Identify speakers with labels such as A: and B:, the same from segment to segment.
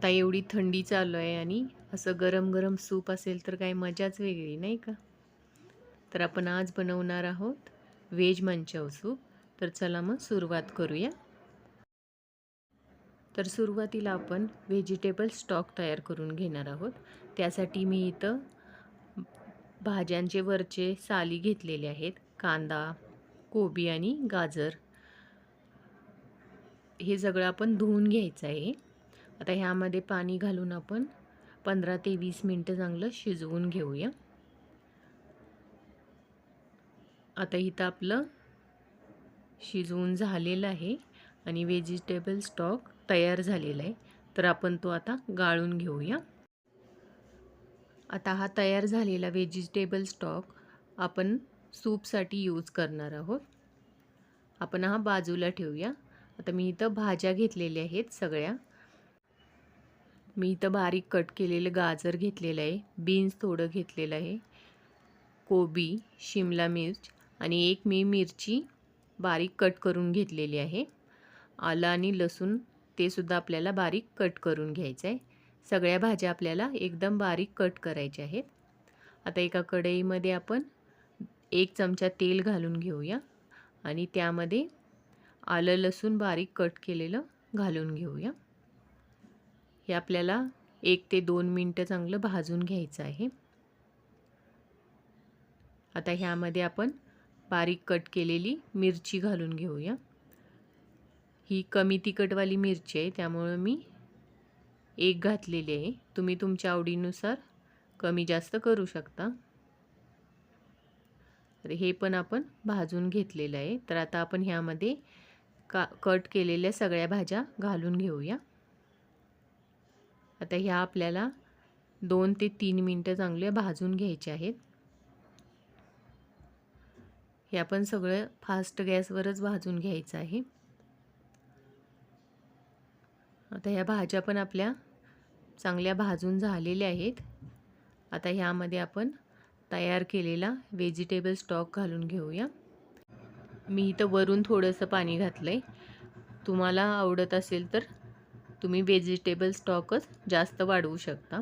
A: आता एवढी थंडी चालू आहे आणि असं गरम गरम सूप असेल तर काय मजाच वेगळी नाही का. तर आपण आज बनवणार आहोत व्हेज मंचाव सूप. तर चला मग सुरुवात करूया. तर सुरुवातीला आपण व्हेजिटेबल स्टॉक तयार करून घेणार आहोत. त्यासाठी मी इथं भाज्यांचे वरचे साली घेतलेले आहेत. कांदा, कोबी आणि गाजर हे सगळं आपण धुवून घ्यायचं आहे. आता ह्यामध्ये पाणी घालून आपण 15 ते 20 मिनटं चांगलं शिजवून घेऊया. आता इथं आपलं शिजवून झालेलं आहे आणि व्हेजिटेबल स्टॉक तयार झालेला आहे. तर आपण तो आता गाळून घेऊया. आता हा तयार झालेला व्हेजिटेबल स्टॉक आपण सूपसाठी यूज करणार आहोत. आपण हा बाजूला ठेवूया. आता मी इथं भाज्या घेतलेल्या आहेत सगळ्या. मी इथं बारीक कट केलेलं गाजर घेतलेलं आहे, बीन्स थोडं घेतलेलं आहे, कोबी, शिमला मिर्च आणि एक मी मिरची बारीक कट करून घेतलेली आहे. आलं आणि लसूण ते सुद्धा आपल्याला बारीक कट करून घ्यायचं आहे. सगळ्या भाज्या आपल्याला एकदम बारीक कट करायच्या आहेत. आता एका कढईमध्ये आपण 1 चमचा तेल घालून घेऊया आणि त्यामध्ये आलं लसूण बारीक कट केलेलं घालून घेऊया. हे आपल्याला 1 ते 2 मिनटं चांगलं भाजून घ्यायचं आहे. आता ह्यामध्ये आपण बारीक कट केलेली मिरची घालून घेऊया. ही कमी तिखटवाली मिरची आहे त्यामुळे मी 1 घातलेली आहे. तुम्ही तुमच्या आवडीनुसार कमी जास्त करू शकता. तर हे पण आपण भाजून घेतलेलं आहे. तर आता आपण ह्यामध्ये कट केलेल्या सगळ्या भाज्या घालून घेऊया. आता ह्या आपल्याला 2 ते 3 मिनटं चांगले भाजून घ्यायचे आहेत. हे आपण सगळं फास्ट गॅसवरच भाजून घ्यायचं आहे. आता ह्या भाज्या पण आपल्या चांगल्या भाजून झालेल्या आहेत. आता ह्यामध्ये आपण तयार केलेला व्हेजिटेबल स्टॉक घालून घेऊया. मी इथं वरून थोडंसं पाणी घातलं आहे. तुम्हाला आवडत असेल तर तुम्ही व्हेजिटेबल स्टॉकच जास्त वाढवू शकता.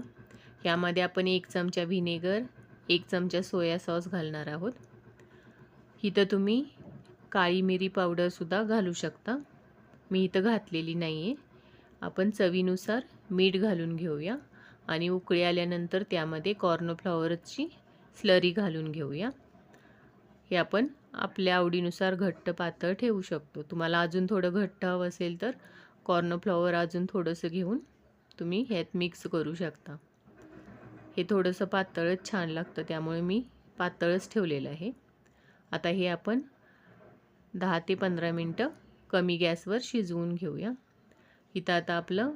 A: यामध्ये आपण 1 चमचा व्हिनेगर, 1 चमचा सोया सॉस घालणार आहोत. इथं तुम्ही काळी मिरी पावडरसुद्धा घालू शकता. मी इथं घातलेली नाही आहे. आपण चवीनुसार मीठ घालून घेऊया आणि उकळी आल्यानंतर त्यामध्ये कॉर्नफ्लॉवरची स्लरी घालून घेऊया. हे आपण आपल्या आवडीनुसार घट्ट पातळ ठेवू शकतो. तुम्हाला अजून थोडं घट्ट हवं असेल तर कॉर्नफ्लॉवर अजून थोडंसं घेऊन तुम्ही ह्यात मिक्स करू शकता. हे थोडंसं पातळच छान लागतं त्यामुळे मी पातळच ठेवलेलं आहे. आता हे आपण 10 ते 15 मिनटं कमी गॅसवर शिजवून घेऊया. इथं आता आपलं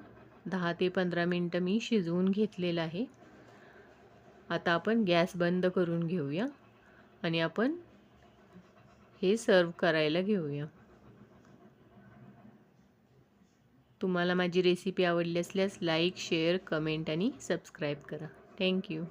A: 10 ते 15 मिनटं मी शिजवून घेतलेलं आहे. आता आपण गॅस बंद करून घेऊया आणि आपण हे सर्व करायला घेऊया. तुम्हाला माझी रेसिपी आवडली असल्यास लाईक, शेअर, कमेंट आणि सबस्क्राईब करा. थँक्यू.